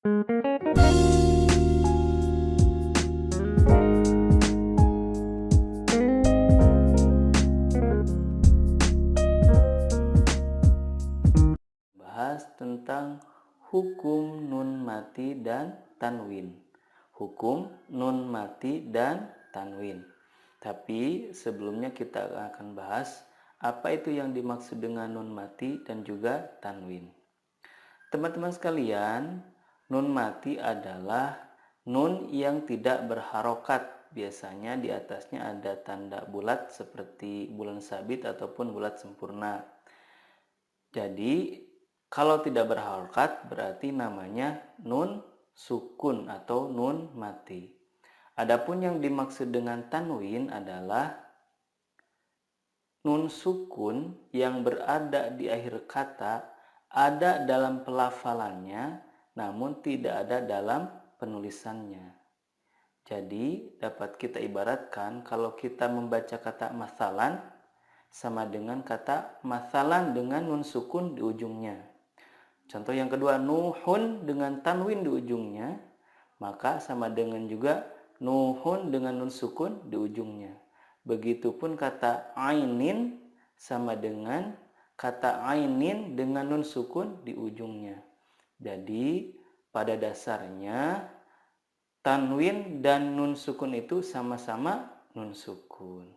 Bahas tentang hukum nun mati dan tanwin. Hukum nun mati dan tanwin. Tapi sebelumnya kita akan bahas apa itu yang dimaksud dengan nun mati dan juga tanwin. Teman-teman sekalian, nun mati adalah nun yang tidak berharokat. Biasanya di atasnya ada tanda bulat seperti bulan sabit ataupun bulat sempurna. Jadi kalau tidak berharokat berarti namanya nun sukun atau nun mati. Adapun yang dimaksud dengan tanwin adalah nun sukun yang berada di akhir kata, ada dalam pelafalannya namun tidak ada dalam penulisannya. Jadi dapat kita ibaratkan kalau kita membaca kata masalan sama dengan kata masalan dengan nun sukun di ujungnya. Contoh yang kedua, nuhun dengan tanwin di ujungnya, maka sama dengan juga nuhun dengan nun sukun di ujungnya. Begitupun kata ainin sama dengan kata ainin dengan nun sukun di ujungnya. Jadi pada dasarnya tanwin dan nun sukun itu sama-sama nun sukun.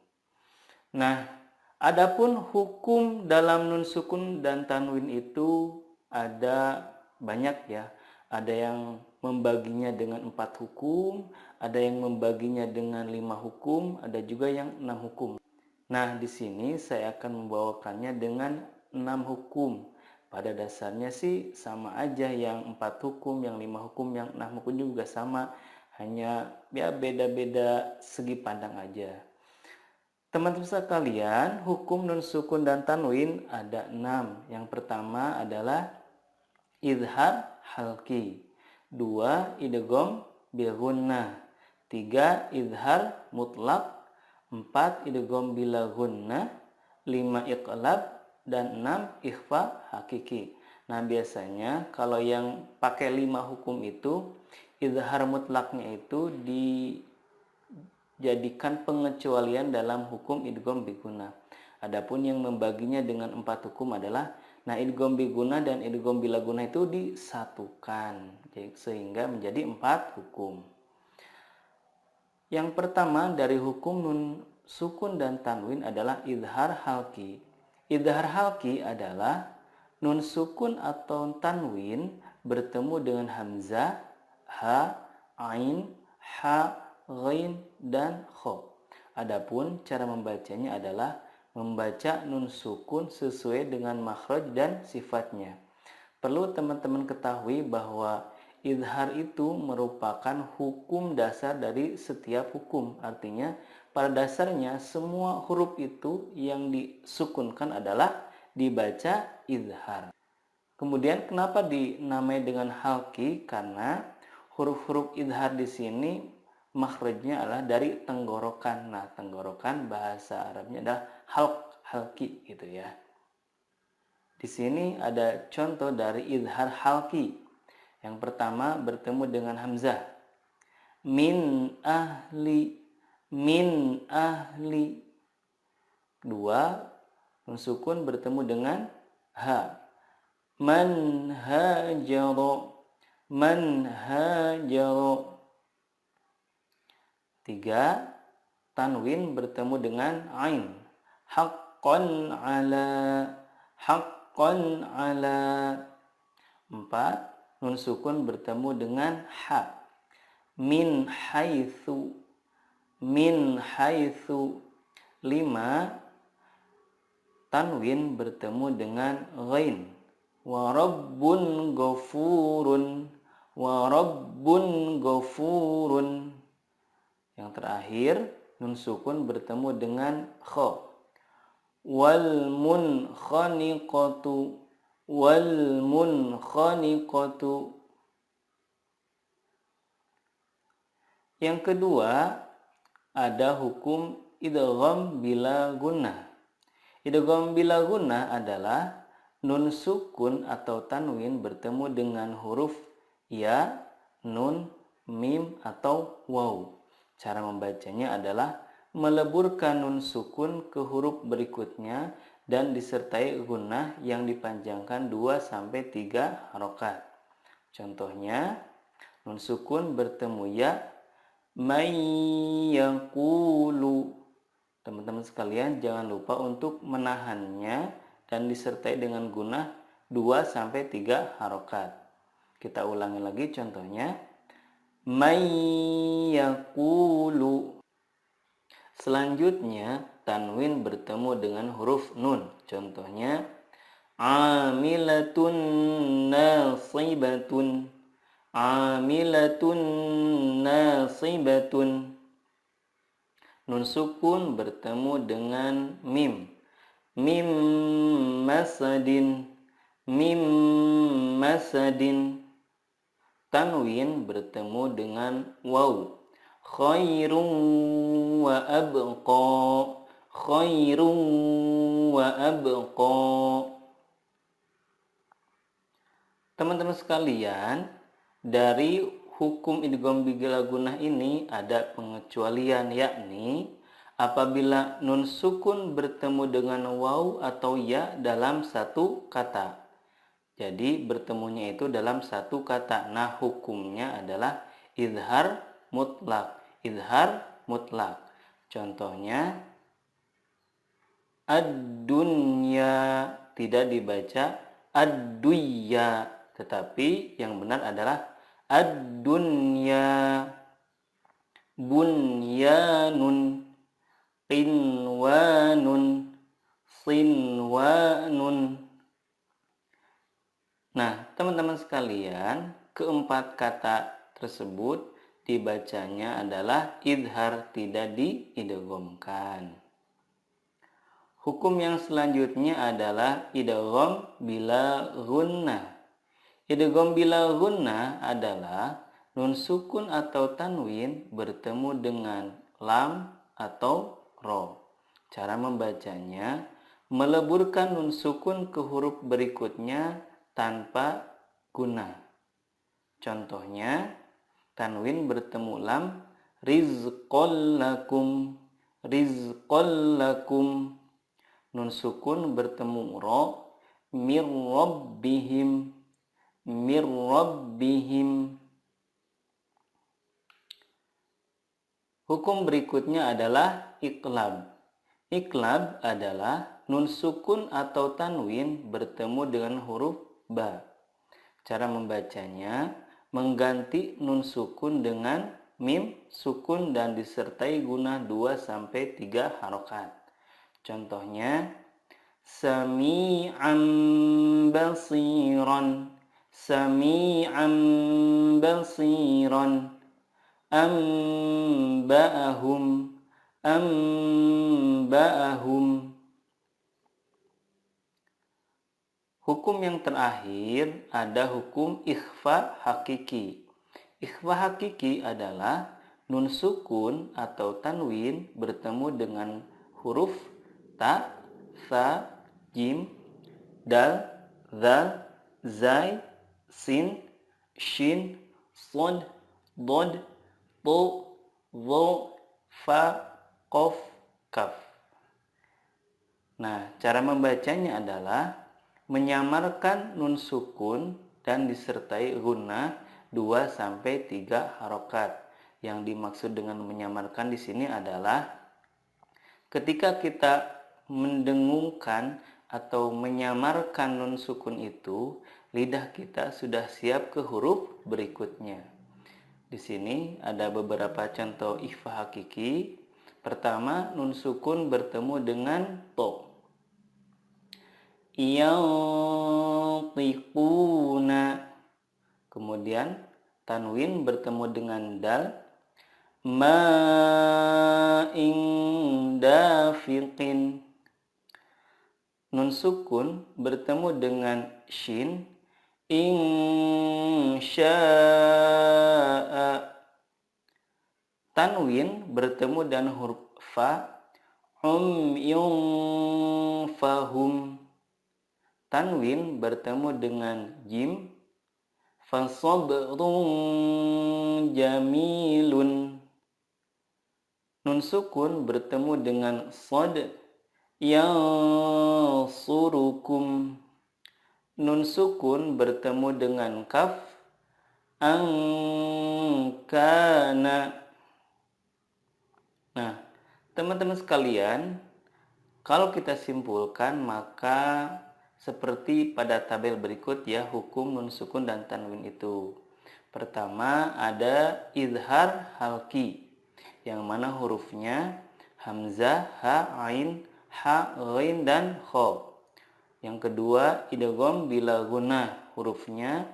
Nah, adapun hukum dalam nun sukun dan tanwin itu ada banyak ya. Ada yang membaginya dengan 4 hukum, ada yang membaginya dengan 5 hukum, ada juga yang 6 hukum. Nah, di sini saya akan membawakannya dengan 6 hukum. Pada dasarnya sih sama aja, yang 4 hukum, yang 5 hukum, yang 6 hukum juga sama. Hanya ya beda-beda segi pandang aja. Teman-teman sekalian, hukum nun sukun dan tanwin ada 6. Yang pertama adalah idhar halki, 2 idgham bil gunnah, 3 idhar mutlak, 4 idgham bila gunnah, 5 iqlab, dan 6 ikhfa hakiki. Nah, biasanya kalau yang pakai 5 hukum itu, idhar mutlaknya itu dijadikan pengecualian dalam hukum idgham bi gunnah. Adapun yang membaginya dengan 4 hukum adalah idgham bi gunnah dan idgham bila gunnah itu disatukan sehingga menjadi 4 hukum. Yang pertama dari hukum nun sukun dan tanwin adalah idhar halki. Idhar halki adalah nun sukun atau tanwin bertemu dengan hamzah, ha, ain, ha, ghain, dan kho. Adapun cara membacanya adalah membaca nun sukun sesuai dengan makhraj dan sifatnya. Perlu teman-teman ketahui bahwa idhar itu merupakan hukum dasar dari setiap hukum. Artinya pada dasarnya semua huruf itu yang disukunkan adalah dibaca idhar. Kemudian kenapa dinamai dengan halki? Karena huruf-huruf idhar di sini makhrajnya adalah dari tenggorokan. Nah, tenggorokan bahasa Arabnya adalah halki gitu ya. Di sini ada contoh dari idhar halki. Yang pertama bertemu dengan hamzah. Min ahli, min ahli. 2 nun sukun bertemu dengan ha. Man hajaro, man hajaro. 3 tanwin bertemu dengan ain. Haqqan ala, haqqan ala. 4 nun sukun bertemu dengan ha. Min haitsu, min haitsu. 5 tanwin bertemu dengan ghain. Wa rabbun ghafurun, wa rabbun ghafurun. Yang terakhir nun sukun bertemu dengan kha. Wal munkhaniqatu, wal munkhaniqatu. Yang kedua ada hukum idgham bila gunnah. Idgham bila gunnah adalah nun sukun atau tanwin bertemu dengan huruf ya, nun, mim, atau waw. Cara membacanya adalah meleburkan nun sukun ke huruf berikutnya dan disertai gunnah yang dipanjangkan 2-3 harokat. Contohnya, nun sukun bertemu ya, may yaqulu. Teman-teman sekalian jangan lupa untuk menahannya dan disertai dengan gunnah 2-3 harokat. Kita ulangi lagi contohnya. May yaqulu. Selanjutnya tanwin bertemu dengan huruf nun. Contohnya amilatun nasibatun. Amilatun nasibatun. Nun sukun bertemu dengan mim. Mim masadin. Mim masadin. Tanwin bertemu dengan waw. Khairun wa abqa. Khairun wa abqa. Teman-teman sekalian, dari hukum idgham bila gunnah ini ada pengecualian, yakni apabila nun sukun bertemu dengan waw atau ya dalam satu kata. Jadi bertemunya itu dalam satu kata. Nah, hukumnya adalah izhar mutlak. Izhar mutlak. Contohnya ad-dunya, tidak dibaca ad-duyya, tetapi yang benar adalah ad-dunya. Bunyanun, qinwanun, sinwanun. Nah, teman-teman sekalian, keempat kata tersebut dibacanya adalah idhar, tidak diidghamkan. Hukum yang selanjutnya adalah idgham bila gunnah. Idgham bila gunnah adalah nun sukun atau tanwin bertemu dengan lam atau ro. Cara membacanya, meleburkan nun sukun ke huruf berikutnya tanpa gunnah. Contohnya, tanwin bertemu lam, rizqal lakum. Rizqal lakum. Nun sukun bertemu ro, mir rabbihim. Mir rabbihim. Hukum berikutnya adalah iqlab. Iqlab adalah nun sukun atau tanwin bertemu dengan huruf ba. Cara membacanya, mengganti nun sukun dengan mim sukun dan disertai gunnah 2-3 harokat. Contohnya sami'an basiran. Sami'an basiran. Amba'ahum. Amba'ahum. Hukum yang terakhir ada hukum ikhfa hakiki. Ikhfa hakiki adalah nun sukun atau tanwin bertemu dengan huruf ta, sa, jim, dal, zal, zai, sin, shin, sod, dod, to, zo, fa, qaf, kaf. Nah, cara membacanya adalah menyamarkan nun sukun dan disertai gunnah 2-3 harokat. Yang dimaksud dengan menyamarkan di sini adalah ketika kita mendengungkan atau menyamarkan nun sukun itu, lidah kita sudah siap ke huruf berikutnya. Di sini ada beberapa contoh ikhfa hakiki. Pertama, nun sukun bertemu dengan to. Yantiquna. Kemudian tanwin bertemu dengan dal. Ma'in dafiqin. Nun sukun bertemu dengan shin. Insya'a. Tanwin bertemu dengan huruf fa. Fahum. Tanwin bertemu dengan jim. fasabrun jamilun. Nun sukun bertemu dengan shad, yansurukum. Nun sukun bertemu dengan kaf, angkana. Nah, teman-teman sekalian, kalau kita simpulkan maka seperti pada tabel berikut ya, hukum nun sukun dan tanwin itu. Pertama ada izhar halki, yang mana hurufnya hamzah, ha, ain, ha, ghain, dan kha. Yang kedua idgham bila gunnah, hurufnya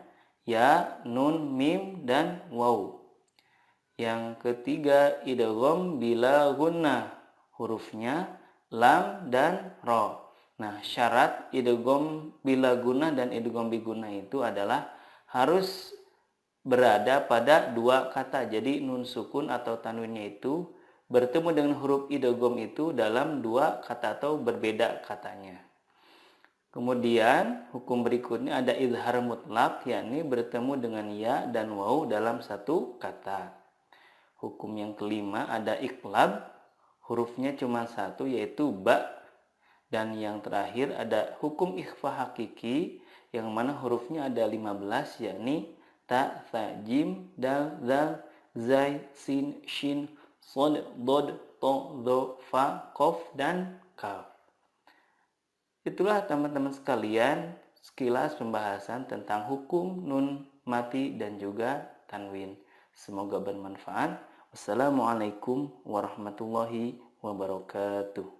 ya, nun, mim, dan waw. Yang ketiga idgham bila gunnah, hurufnya lam dan ra. Nah, syarat idgham bila gunnah dan idgham bi gunnah itu adalah harus berada pada dua kata. Jadi nun sukun atau tanwinnya itu bertemu dengan huruf idgham itu dalam dua kata atau berbeda katanya. Kemudian hukum berikutnya ada izhar mutlak, yakni bertemu dengan ya dan waw dalam satu kata. Hukum yang kelima ada iqlab, hurufnya cuma satu yaitu ba. Dan yang terakhir ada hukum ikhfa hakiki, yang mana hurufnya ada 15, yakni ta, tha, jim, dal, zal, zai, sin, shin, sod, dod, to, do, fa, kof, dan kaf. Itulah teman-teman sekalian sekilas pembahasan tentang hukum nun mati dan juga tanwin. Semoga bermanfaat. Wassalamualaikum warahmatullahi wabarakatuh.